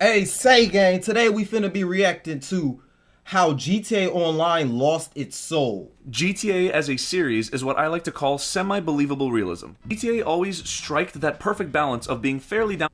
Hey, say gang, today we finna be reacting to how GTA Online lost its soul. GTA as a series is what I like to call semi-believable realism. GTA always striked that perfect balance of being fairly down.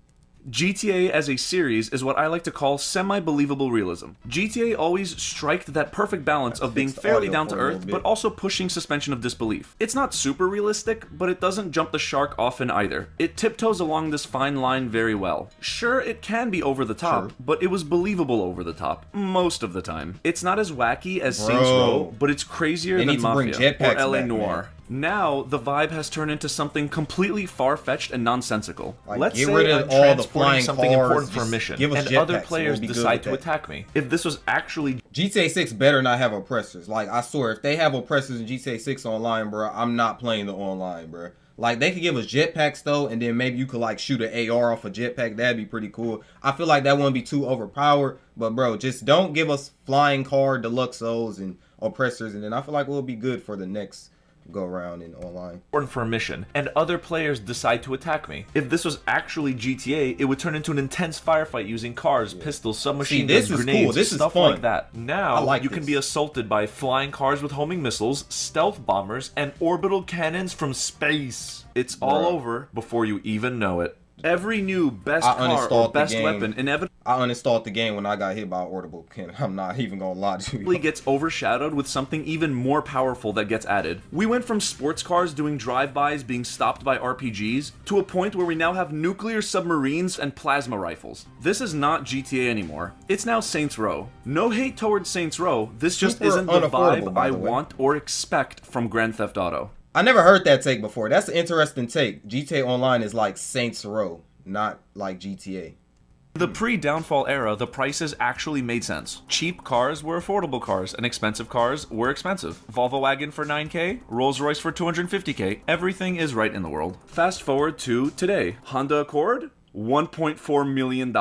GTA as a series is what I like to call semi-believable realism. GTA always striked that perfect balance of being Fix the fairly audio down for to a little earth, bit. but also pushing suspension of disbelief. It's not super realistic, but it doesn't jump the shark often either. It tiptoes along this fine line very well. Sure, it can be over the top, True. but it was believable over the top, most of the time. It's not as wacky as Saints Row, Bro, but it's crazier they than need to bring Mafia, or jetpacks LA back, man. Noire. Now, the vibe has turned into something completely far-fetched and nonsensical. Like, Let's get rid say of I'm all the transporting flying something cars. important for a Just mission, give us and jetpacks other and players we'll be good decide with to that. attack me. If this was actually GTA 6 better not have oppressors. Like, I swear, if they have oppressors in GTA 6 online, bro, I'm not playing the online, bro. Like, they could give us jetpacks, though, and then maybe you could, like, shoot an AR off a jetpack. That'd be pretty cool. I feel like that wouldn't be too overpowered. But, bro, just don't give us flying car deluxos and oppressors, and then I feel like we'll be good for the next go around in online. important for a mission, and other players decide to attack me. If this was actually GTA, it would turn into an intense firefight using cars, pistols, submachine this guns, is grenades, cool. This is stuff fun. like that. Now, I like you can this. be assaulted by flying cars with homing missiles, stealth bombers, and orbital cannons from space. It's all Bruh. over before you even know it. Every new best I car or uninstalled the best game. weapon inevitably I uninstalled the game when I got hit by an audible cannon. I'm not even gonna lie to you. gets overshadowed with something even more powerful that gets added. We went from sports cars doing drive-bys being stopped by RPGs to a point where we now have nuclear submarines and plasma rifles. This is not GTA anymore. It's now Saints Row. No hate towards Saints Row, this just Super isn't the unaffordable, vibe by I the way. want or expect from Grand Theft Auto. I never heard that take before. That's an interesting take. GTA Online is like Saints Row, not like GTA. The pre-downfall era, the prices actually made sense. Cheap cars were affordable cars, and expensive cars were expensive. Volvo wagon for 9K, Rolls-Royce for 250K. Everything is right in the world. Fast forward to today. Honda Accord? $1.4 million.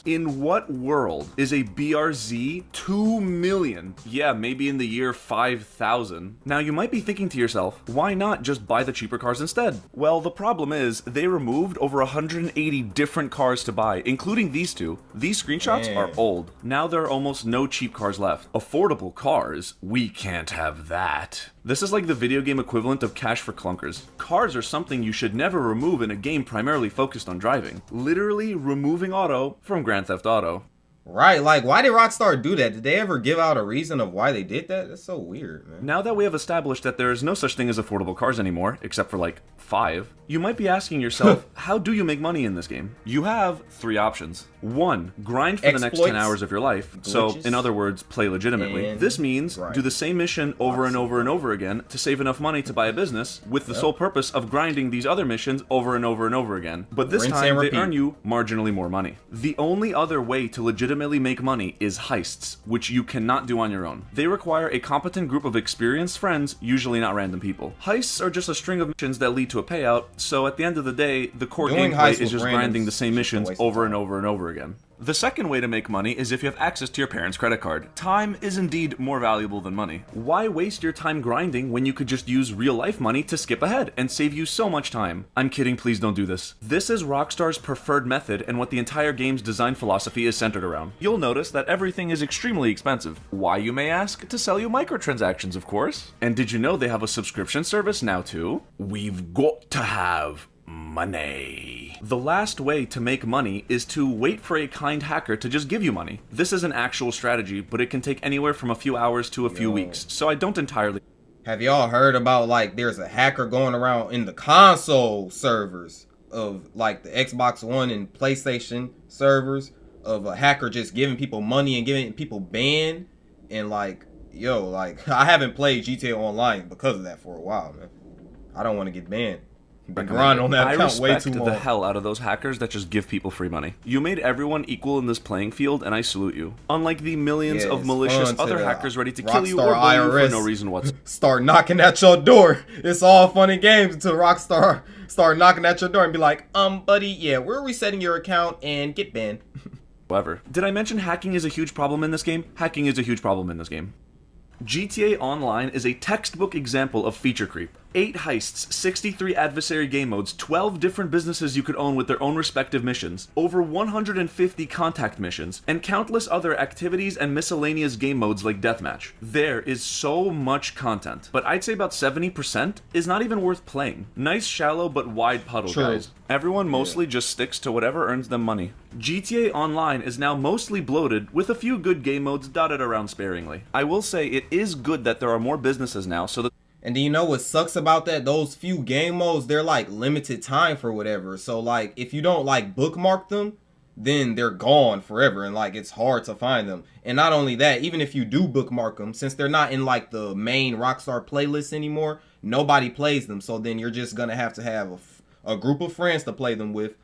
In what world is a BRZ 2 million? Yeah, maybe in the year 5000. Now you might be thinking to yourself, why not just buy the cheaper cars instead? Well, the problem is they removed over 180 different cars to buy, including these two. These screenshots Man. are old. Now there are almost no cheap cars left. Affordable cars? We can't have that. This is like the video game equivalent of cash for clunkers. Cars are something you should never remove in a game primarily focused on driving. Literally removing auto from Grand Theft Auto. Right, like why did Rockstar do that? Did they ever give out a reason of why they did that? That's so weird, man. Now that we have established that there is no such thing as affordable cars anymore, except for like 5, you might be asking yourself, how do you make money in this game? You have 3 options. 1, grind for the next 10 Exploits, hours of your life. So, glitches, in other words, play legitimately. and This means grind. do the same mission over and over and over again to save enough money to buy a business, with the sole purpose of grinding these other missions over and over and over again. But this Rinse time, and they repeat. earn you marginally more money. The only other way to legitimately make money is heists, which you cannot do on your own. They require a competent group of experienced friends, usually not random people. Heists are just a string of missions that lead to a payout, so at the end of the day, the core Doing gameplay heists is with just randoms grinding the is same just a missions waste of over and time. over and over again. The second way to make money is if you have access to your parents' credit card. Time is indeed more valuable than money. Why waste your time grinding when you could just use real-life money to skip ahead and save you so much time? I'm kidding, please don't do this. This is Rockstar's preferred method and what the entire game's design philosophy is centered around. You'll notice that everything is extremely expensive. Why, you may ask? To sell you microtransactions, of course. And did you know they have a subscription service now too? We've got to have money. The last way to make money is to wait for a kind hacker to just give you money. This is an actual strategy, but it can take anywhere from a few hours to a few weeks, so I don't entirely. Have y'all heard about like there's a hacker going around in the console servers of like the Xbox One and PlayStation servers of a hacker just giving people money and giving people ban and like yo like I haven't played GTA Online because of that for a while, man. I don't want to get banned. Been grinding on that I account way respect too the long. hell out of those hackers that just give people free money. You made everyone equal in this playing field, and I salute you. Unlike the millions Yeah, of it's malicious fun to other the hackers ready to kill you or Rockstar bully you for IRS. no reason whatsoever. Start knocking at your door. It's all fun and games until Rockstar start knocking at your door and be like, buddy, yeah, we're resetting your account and get banned. Did I mention hacking is a huge problem in this game? Hacking is a huge problem in this game. GTA Online is a textbook example of feature creep. 8 heists, 63 adversary game modes, 12 different businesses you could own with their own respective missions, over 150 contact missions, and countless other activities and miscellaneous game modes like Deathmatch. There is so much content, but I'd say about 70% is not even worth playing. Nice shallow but wide puddle, True. guys. Everyone mostly just sticks to whatever earns them money. GTA Online is now mostly bloated, with a few good game modes dotted around sparingly. I will say it is good that there are more businesses now, so that. And do you know what sucks about that? Those few game modes, they're like limited time for whatever. So like if you don't like bookmark them, then they're gone forever, and like it's hard to find them. And not only that, even if you do bookmark them, since they're not in like the main Rockstar playlist anymore, nobody plays them. So then you're just gonna have to have a group of friends to play them with,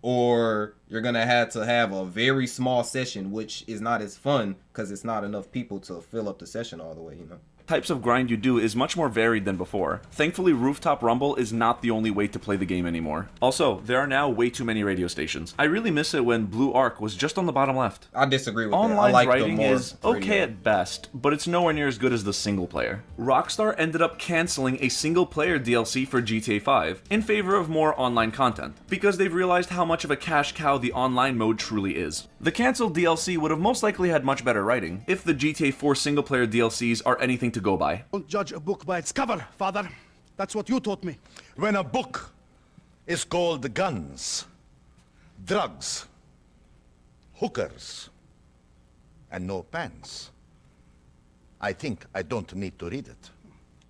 or you're gonna have to have a very small session, which is not as fun because it's not enough people to fill up the session all the way, you know. Types of grind you do is much more varied than before. Thankfully, Rooftop Rumble is not the only way to play the game anymore. Also, there are now way too many radio stations. I really miss it when Blue Arc was just on the bottom left. I disagree with that. I Online like writing the more is okay at best, but it's nowhere near as good as the single player. Rockstar ended up canceling a single player DLC for GTA 5 in favor of more online content, because they've realized how much of a cash cow the online mode truly is. The cancelled DLC would have most likely had much better writing, if the GTA 4 single player DLCs are anything to go by. Don't judge a book by its cover, father. That's what you taught me. When a book is called guns, drugs, hookers, and no pants, I think I don't need to read it.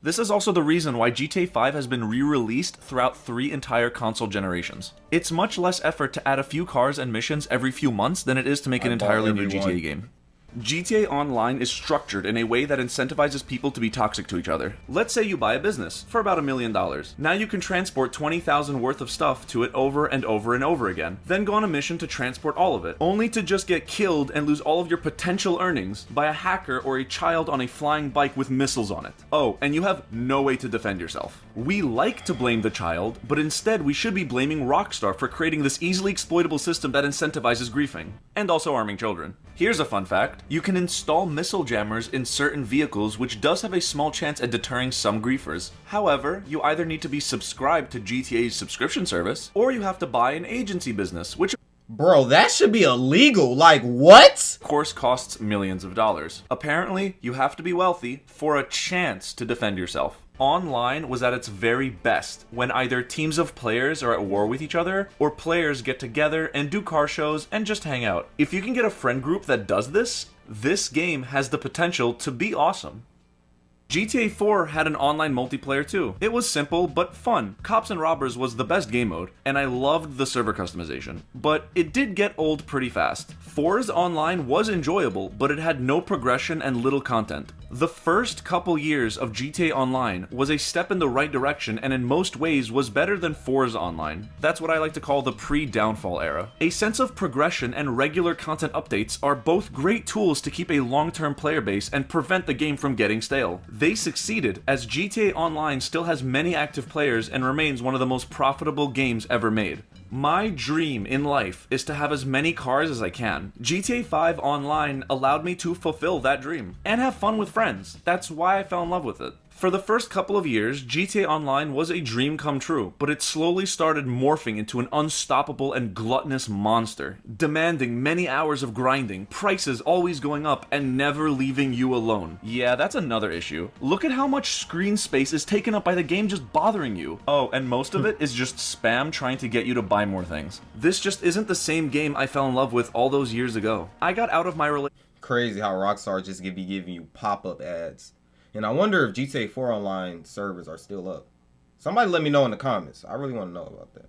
This is also the reason why GTA 5 has been re-released throughout 3 entire console generations. It's much less effort to add a few cars and missions every few months than it is to make an entirely new GTA game. GTA Online is structured in a way that incentivizes people to be toxic to each other. Let's say you buy a business for about $1 million. Now you can transport 20,000 worth of stuff to it over and over and over again, then go on a mission to transport all of it, only to just get killed and lose all of your potential earnings by a hacker or a child on a flying bike with missiles on it. Oh, and you have no way to defend yourself. We like to blame the child, but instead we should be blaming Rockstar for creating this easily exploitable system that incentivizes griefing, and also arming children. Here's a fun fact. You can install missile jammers in certain vehicles, which does have a small chance at deterring some griefers. However, you either need to be subscribed to GTA's subscription service, or you have to buy an agency business, which Bro, that should be illegal. Like, what? of course costs millions of dollars. Apparently, you have to be wealthy for a chance to defend yourself. Online was at its very best when either teams of players are at war with each other, or players get together and do car shows and just hang out. If you can get a friend group that does this, this game has the potential to be awesome. GTA 4 had an online multiplayer too. It was simple but fun. Cops and Robbers was the best game mode, and I loved the server customization. But it did get old pretty fast. 4's online was enjoyable, but it had no progression and little content. The first couple years of GTA Online was a step in the right direction and in most ways was better than 4's online. That's what I like to call the pre-downfall era. A sense of progression and regular content updates are both great tools to keep a long-term player base and prevent the game from getting stale. They succeeded, as GTA Online still has many active players and remains one of the most profitable games ever made. My dream in life is to have as many cars as I can. GTA 5 Online allowed me to fulfill that dream and have fun with friends. That's why I fell in love with it. For the first couple of years, GTA Online was a dream come true, but it slowly started morphing into an unstoppable and gluttonous monster, demanding many hours of grinding, prices always going up, and never leaving you alone. Yeah, that's another issue. Look at how much screen space is taken up by the game just bothering you. Oh, and most of it is just spam trying to get you to buy more things. This just isn't the same game I fell in love with all those years ago. I got out of my relationship. Crazy how Rockstar just be giving you pop-up ads. And I wonder if GTA 4 Online servers are still up. Somebody let me know in the comments. I really want to know about that.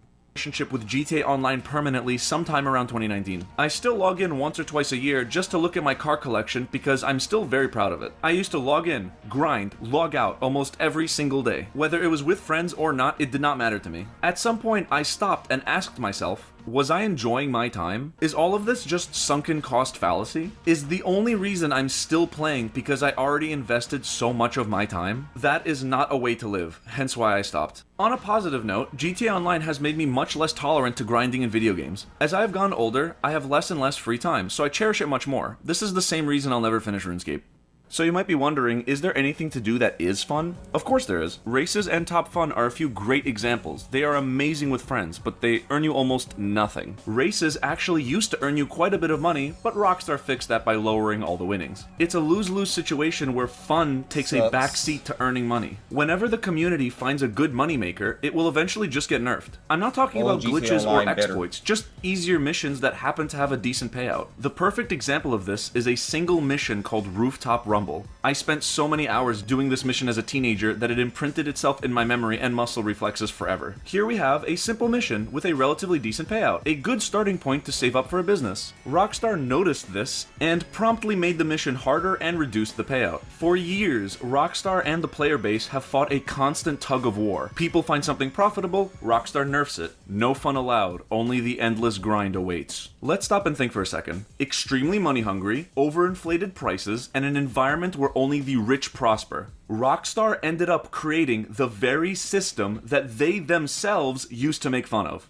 With GTA Online permanently sometime around 2019. I still log in once or twice a year just to look at my car collection because I'm still very proud of it. I used to log in, grind, log out almost every single day. Whether it was with friends or not, it did not matter to me. At some point, I stopped and asked myself, was I enjoying my time? Is all of this just sunken cost fallacy? Is the only reason I'm still playing because I already invested so much of my time? That is not a way to live, hence why I stopped. On a positive note, GTA Online has made me much less tolerant to grinding in video games. As I have gotten older, I have less and less free time, so I cherish it much more. This is the same reason I'll never finish RuneScape. So you might be wondering, is there anything to do that is fun? Of course there is. Races and Top Fun are a few great examples. They are amazing with friends, but they earn you almost nothing. Races actually used to earn you quite a bit of money, but Rockstar fixed that by lowering all the winnings. It's a lose-lose situation where fun takes a backseat to earning money. Whenever the community finds a good moneymaker, it will eventually just get nerfed. I'm not talking about glitches or exploits, just easier missions that happen to have a decent payout. The perfect example of this is a single mission called Rooftop Rumble. I spent so many hours doing this mission as a teenager that it imprinted itself in my memory and muscle reflexes forever. Here we have a simple mission with a relatively decent payout, a good starting point to save up for a business. Rockstar noticed this and promptly made the mission harder and reduced the payout. For years, Rockstar and the player base have fought a constant tug of war. People find something profitable, Rockstar nerfs it. No fun allowed, only the endless grind awaits. Let's stop and think for a second. Extremely money hungry, overinflated prices, and an environment where only the rich prosper. Rockstar ended up creating the very system that they themselves used to make fun of.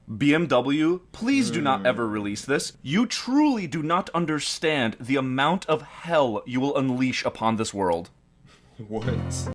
BMW, please do not ever release this. You truly do not understand the amount of hell you will unleash upon this world. What?